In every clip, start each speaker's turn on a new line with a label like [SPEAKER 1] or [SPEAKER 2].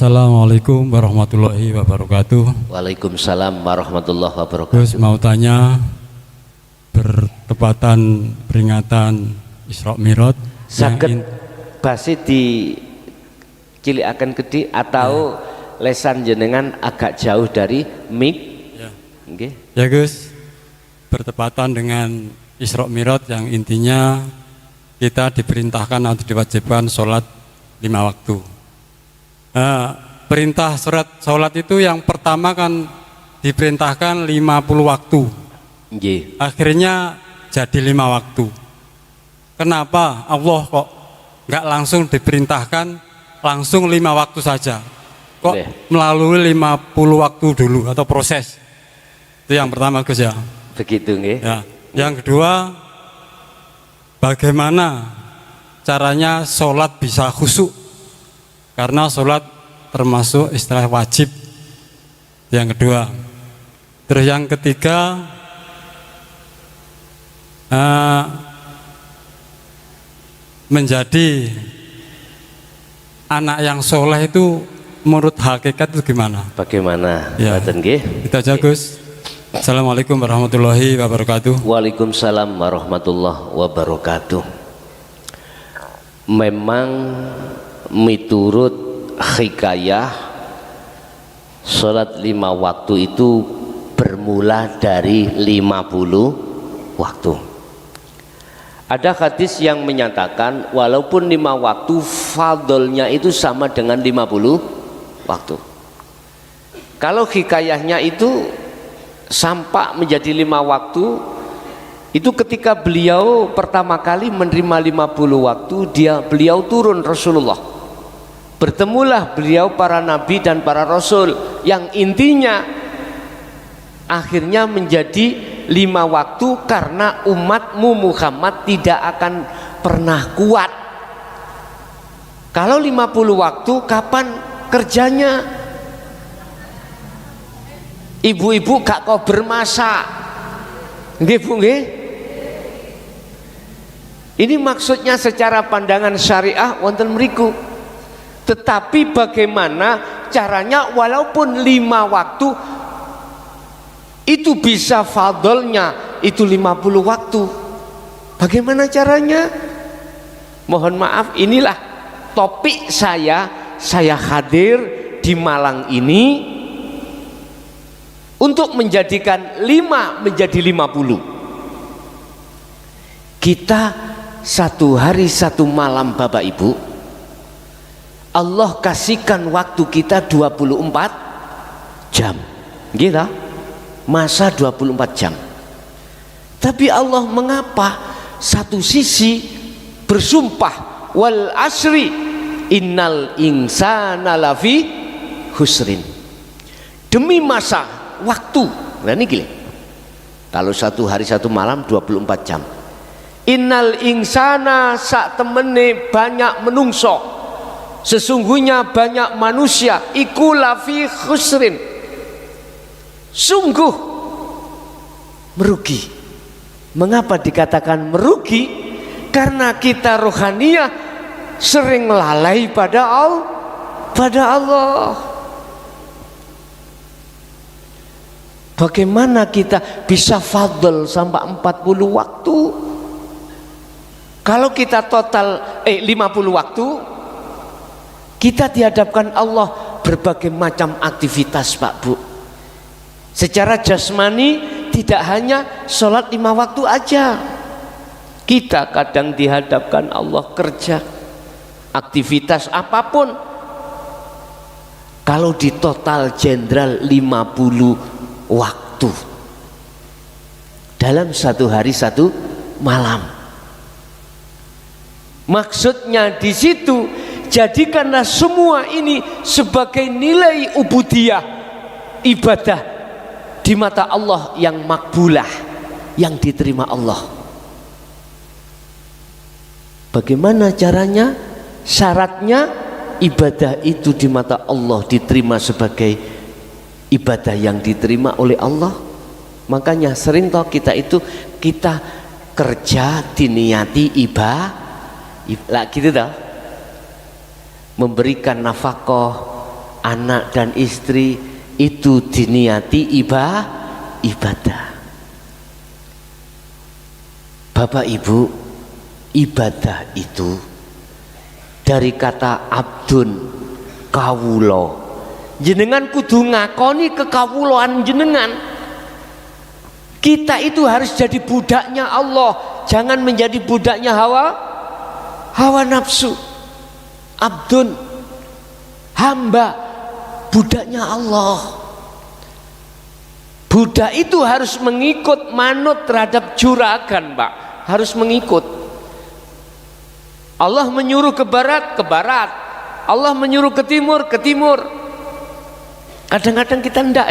[SPEAKER 1] Assalamualaikum warahmatullahi wabarakatuh.
[SPEAKER 2] Waalaikumsalam warahmatullahi wabarakatuh.
[SPEAKER 1] Gus mau tanya, bertepatan peringatan Isra Mi'raj
[SPEAKER 2] Saged basi di cilikaken gede atau lesan jenengan agak jauh dari mic.
[SPEAKER 1] Ya.
[SPEAKER 2] Nggih.
[SPEAKER 1] Ya Gus, bertepatan dengan Isra Mi'raj yang intinya kita diperintahkan atau diwajibkan sholat 5 waktu. Perintah sholat itu yang pertama kan diperintahkan 50 waktu.
[SPEAKER 2] Nggih.
[SPEAKER 1] Akhirnya jadi 5 waktu. Kenapa Allah kok nggak langsung diperintahkan langsung 5 waktu saja? Kok melalui 50 waktu dulu atau proses? Itu yang pertama Gus ya.
[SPEAKER 2] Begitu nggih.
[SPEAKER 1] Ya. Yang kedua, bagaimana caranya sholat bisa khusyuk? Karena sholat termasuk istilah wajib. Yang kedua. Terus yang ketiga, menjadi anak yang soleh itu menurut hakikat itu gimana?
[SPEAKER 2] Bagaimana?
[SPEAKER 1] Ya. Kita aja Gus. Assalamualaikum warahmatullahi wabarakatuh.
[SPEAKER 2] Waalaikumsalam warahmatullahi wabarakatuh. Memang miturut hikayah sholat 5 waktu itu bermula dari 50 waktu. Ada hadis yang menyatakan walaupun 5 waktu fadlnya itu sama dengan 50 waktu. Kalau hikayahnya itu sampai menjadi 5 waktu itu ketika beliau pertama kali menerima 50 waktu beliau turun Rasulullah. Bertemulah beliau para nabi dan para rasul yang intinya akhirnya menjadi 5 waktu karena umatmu Muhammad tidak akan pernah kuat. Kalau 50 waktu kapan kerjanya? Ibu-ibu gak kau bermasak. Nggih Bu nggih? Ini maksudnya secara pandangan syariah wonten mriku. Tetapi bagaimana caranya walaupun 5 waktu itu bisa fadlnya itu 50 waktu. Bagaimana caranya? Mohon maaf, inilah topik saya hadir di Malang ini untuk menjadikan 5 menjadi 50. Kita 1 hari 1 malam Bapak Ibu, Allah kasihkan waktu kita 24 jam gitu, masa 24 jam. Tapi Allah mengapa satu sisi bersumpah wal asri innal insana lafi husrin, demi masa waktu. Nah ini gini, kalau 1 hari 1 malam 24 jam, innal insana sak temene banyak menungso, sesungguhnya banyak manusia iku lafi khusrin, sungguh merugi. Mengapa dikatakan merugi? Karena kita rohaniah sering lalai pada Allah. Bagaimana kita bisa fadl sampai 40 waktu? Kalau kita total 50 waktu, kita dihadapkan Allah berbagai macam aktivitas Pak Bu. Secara jasmani tidak hanya sholat 5 waktu aja. Kita kadang dihadapkan Allah kerja, aktivitas apapun. Kalau di total jenderal 50 waktu dalam 1 hari 1 malam. Maksudnya di situ, jadikanlah semua ini sebagai nilai ubudiyah, ibadah di mata Allah yang makbulah, yang diterima Allah. Bagaimana caranya? Syaratnya ibadah itu di mata Allah diterima sebagai ibadah yang diterima oleh Allah. Makanya sering toh kita kerja diniati ibadah lah gitu dah, memberikan nafkah anak dan istri itu diniati ibadah. Bapak Ibu, ibadah itu dari kata abdun, kawulo. Jenengan kudu ngakoni kekawuloan jenengan. Kita itu harus jadi budaknya Allah, jangan menjadi budaknya hawa nafsu. Abdun, hamba, budaknya Allah. Budak itu harus mengikut, manut terhadap juragan, Pak. Harus mengikut. Allah menyuruh ke barat, ke barat. Allah menyuruh ke timur, ke timur. Kadang-kadang kita enggak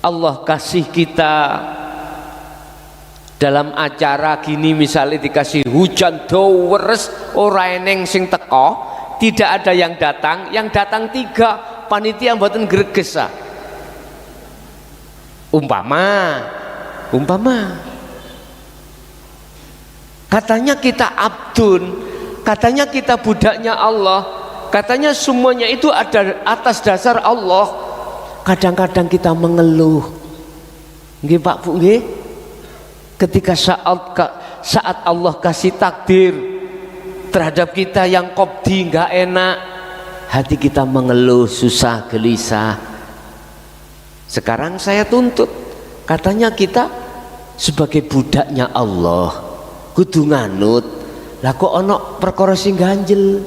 [SPEAKER 2] Allah kasih kita dalam acara gini, misalnya dikasih hujan daweres, ora eneng sing teko, tidak ada yang datang 3, panitia mboten greges. Umpama katanya kita abdun, katanya kita budaknya Allah, katanya semuanya itu ada atas dasar Allah. Kadang-kadang kita mengeluh, nggih Pak Bu, nggih, ketika saat Allah kasih takdir terhadap kita yang qobdi nggak enak, hati kita mengeluh, susah, gelisah. Sekarang saya tuntut, katanya kita sebagai budaknya Allah kudu nganut. Lah kok ono perkara sing ganjel.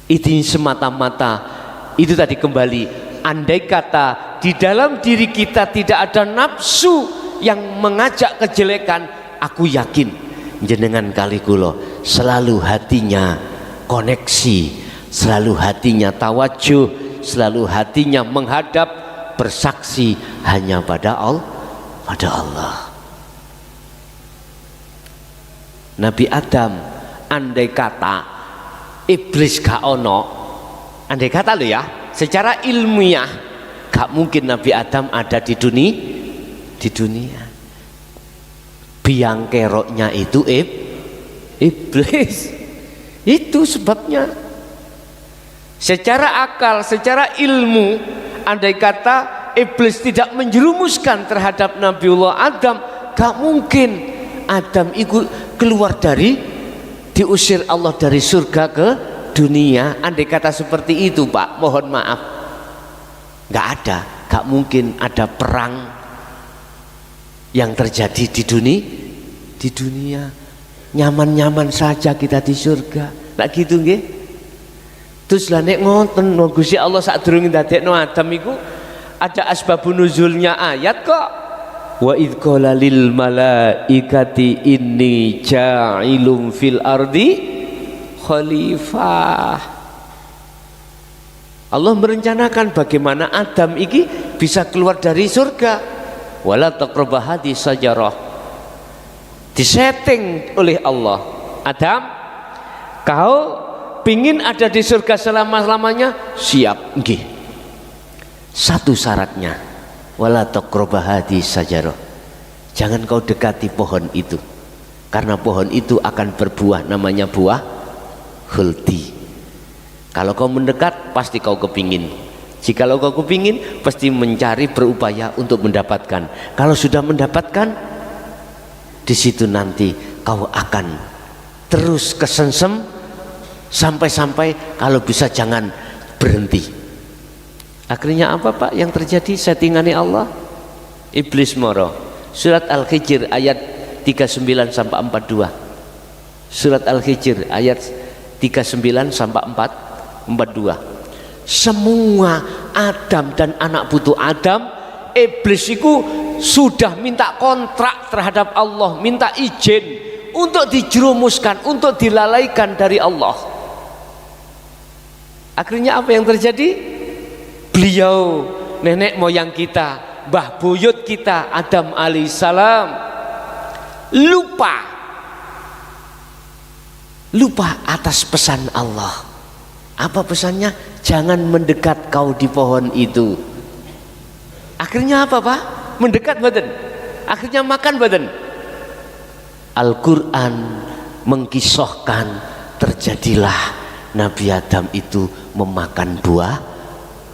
[SPEAKER 2] Itu semata-mata itu tadi kembali, andai kata di dalam diri kita tidak ada nafsu yang mengajak kejelekan, aku yakin jenengan kali kula selalu hatinya koneksi, selalu hatinya tawajuh, selalu hatinya menghadap, bersaksi hanya pada Allah. Nabi Adam, andai kata iblis gak ono, andai kata lo ya, secara ilmiah gak mungkin Nabi Adam ada di dunia. Biang keroknya itu iblis. Itu sebabnya. Secara akal, secara ilmu, andai kata iblis tidak menjerumuskan terhadap Nabiullah Adam, gak mungkin Adam itu keluar diusir Allah dari surga ke dunia. Andai kata seperti itu, Pak, mohon maaf, gak ada, gak mungkin ada perang yang terjadi di dunia. Nyaman-nyaman saja kita di surga, tak gitu nggih? Terus lah nek ngoten Gusti Allah sadurunge ndadekno Adam iku ada asbabun nuzulnya ayat kok. Wa idz qala lil malaikati inni ja'ilum fil ardi khalifah. Allah merencanakan bagaimana Adam iki bisa keluar dari surga. Wala taqrabah hadhihi sajarah. Disetting oleh Allah. Adam, kau pingin ada di surga selama-lamanya? Siap, nggih. Satu syaratnya, wala taqrabah hadhihi sajarah. Jangan kau dekati pohon itu. Karena pohon itu akan berbuah, namanya buah khuldi. Kalau kau mendekat, pasti kau kepingin. Jikalau kau kepingin, pasti mencari, berupaya untuk mendapatkan. Kalau sudah mendapatkan, di situ nanti kau akan terus kesengsem sampai-sampai kalau bisa jangan berhenti. Akhirnya apa, Pak, yang terjadi? Settingannya Allah, iblis moro. Surat Al-Hijr ayat 39 sampai 42. Surat Al-Hijr ayat 39 sampai 42. Semua Adam dan anak putu Adam, iblis itu sudah minta kontrak terhadap Allah, minta izin untuk dijerumuskan, untuk dilalaikan dari Allah. Akhirnya apa yang terjadi? Beliau, nenek moyang kita, mbah buyut kita, Adam alaihissalam, lupa atas pesan Allah. Apa pesannya? Jangan mendekat kau di pohon itu. Akhirnya apa, Pak? Mendekat badan. Akhirnya makan badan. Al-Quran mengkisahkan terjadilah Nabi Adam itu memakan buah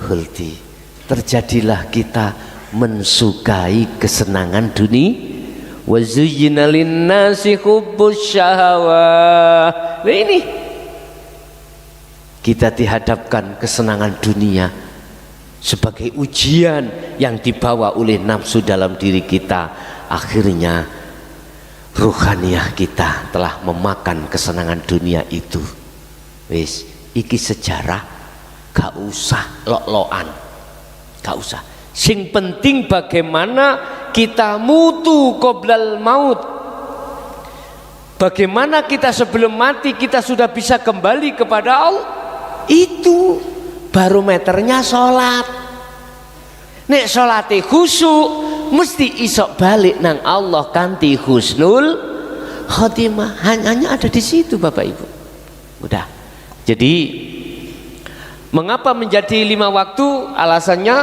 [SPEAKER 2] khuldi. Terjadilah kita mensukai kesenangan dunia. Wa zuyyina lin-nasi hubbus syahawah. Nah ini kita dihadapkan kesenangan dunia sebagai ujian yang dibawa oleh nafsu dalam diri kita. Akhirnya ruhaniyah kita telah memakan kesenangan dunia itu. Wis, iki sejarah, gak usah lok-lokan, gak usah. Sing penting bagaimana kita mutu qoblal maut. Bagaimana kita sebelum mati kita sudah bisa kembali kepada Allah. Itu barometernya sholat. Nek sholate khusyuk mesti isok balik nang Allah kanthi husnul khotimah. Hanya ada di situ Bapak Ibu. Udah. Jadi mengapa menjadi 5 waktu? Alasannya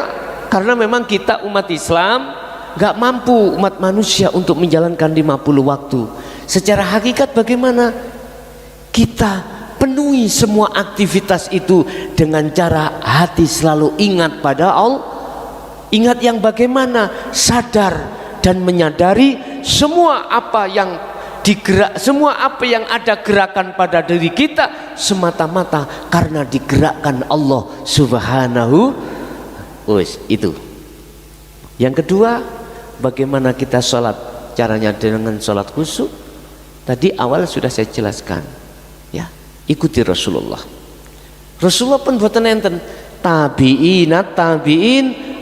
[SPEAKER 2] karena memang kita umat Islam gak mampu, umat manusia, untuk menjalankan 50 waktu. Secara hakikat bagaimana? Kita penuhi semua aktivitas itu dengan cara hati selalu ingat pada Allah. Ingat yang bagaimana? Sadar dan menyadari semua apa yang semua apa yang ada gerakan pada diri kita semata-mata karena digerakkan Allah Subhanahu. Itu. Yang kedua, bagaimana kita sholat? Caranya dengan sholat khusyuk. Tadi awal sudah saya jelaskan. Ya, ikuti Rasulullah. Rasulullah pun buatan enten tabi'in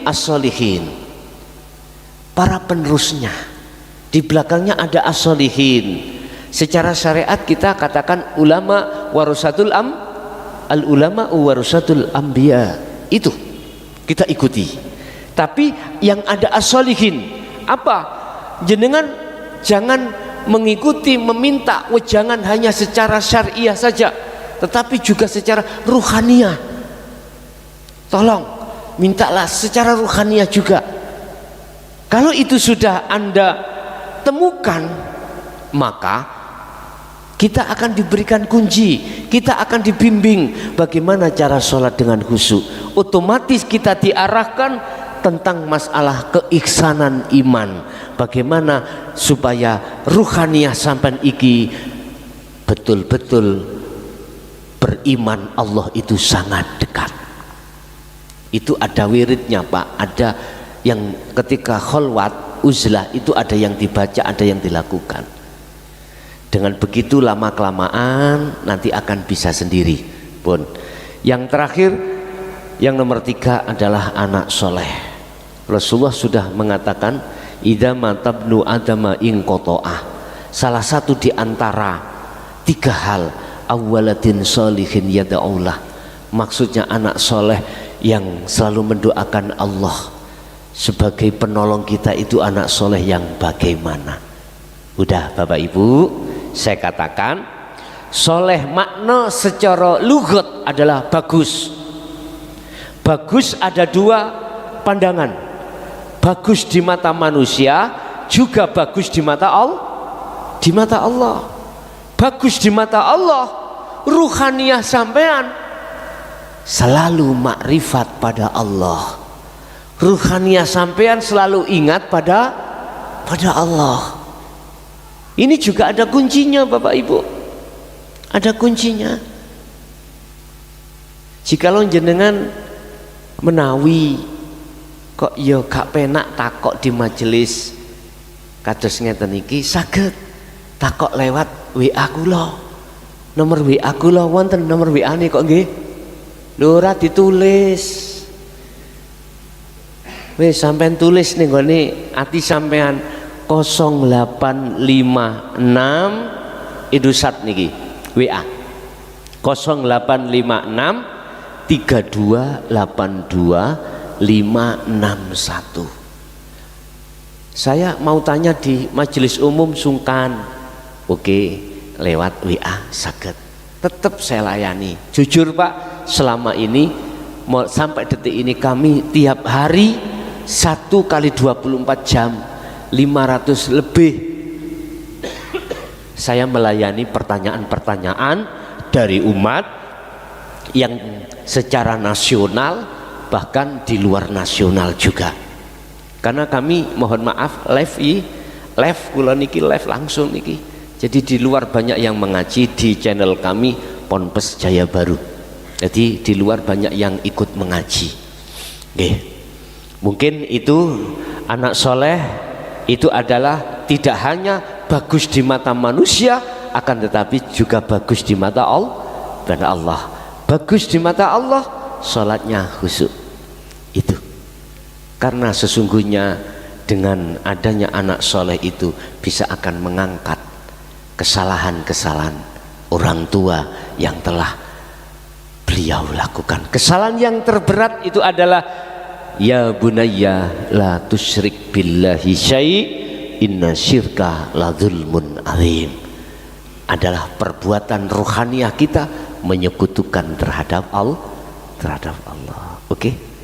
[SPEAKER 2] as-solihin, para penerusnya. Di belakangnya ada as-solihin. Secara syariat kita katakan ulama warasatul al-ulama warasatul anbiya. Itu kita ikuti. Tapi yang ada as-solihin apa? Jenengan jangan mengikuti, meminta wejangan hanya secara syariah saja, tetapi juga secara ruhaniyah. Tolong mintalah secara ruhaniyah juga. Kalau itu sudah Anda temukan, maka kita akan diberikan kunci, kita akan dibimbing bagaimana cara sholat dengan khusyuk. Otomatis kita diarahkan tentang masalah keiksanan iman, bagaimana supaya ruhaniyah sampai iki betul-betul beriman Allah itu sangat dekat. Itu ada wiridnya Pak, ada yang ketika kholwat uzlah itu ada yang dibaca, ada yang dilakukan. Dengan begitu lama kelamaan nanti akan bisa sendiri pun. Yang terakhir, yang nomor 3 adalah anak soleh. Rasulullah sudah mengatakan idza matabnu adama in qata'ah. Salah satu di antara 3 hal, awwaladin sholihin yada'ullah. Maksudnya anak soleh yang selalu mendoakan Allah. Sebagai penolong kita itu anak soleh yang bagaimana? Udah Bapak Ibu, saya katakan soleh makna secara lughat adalah bagus. Bagus ada 2 pandangan. Bagus di mata manusia, juga bagus di mata Allah. Di mata Allah. Bagus di mata Allah, ruhaniyah sampean selalu makrifat pada Allah. Ruhaniyah sampean selalu ingat pada Allah. Ini juga ada kuncinya Bapak Ibu. Ada kuncinya. Jikalau jenengan menawi kok ya gak penak takok di majelis kados ngeten iki, saged takok lewat WA kula. Nomor WA kula wonten, nomor WA-ne kok nggih lho ora ditulis. Wis sampean tulis ning gone ati sampean 0856 Indosat niki WA 0856 3282 561. Saya mau tanya di majelis umum sungkan. Oke, lewat WA saged. Tetap saya layani. Jujur Pak, selama ini sampai detik ini kami tiap hari 1 kali 24 jam 500 lebih saya melayani pertanyaan-pertanyaan dari umat yang secara nasional bahkan di luar nasional juga. Karena kami mohon maaf live kula niki live langsung niki. Jadi di luar banyak yang mengaji di channel kami Ponpes Jaya Baru. Jadi di luar banyak yang ikut mengaji. Oke. Mungkin itu anak soleh itu adalah tidak hanya bagus di mata manusia, akan tetapi juga bagus di mata Allah. Bagus di mata Allah, sholatnya khusyuk. Itu karena sesungguhnya dengan adanya anak soleh itu bisa akan mengangkat kesalahan-kesalahan orang tua yang telah beliau lakukan. Kesalahan yang terberat itu adalah ya bunayya la tusyrik billahi syai' inna syirka la dzulmun azim. Adalah perbuatan rohaniah kita menyekutukan terhadap Allah. Oke?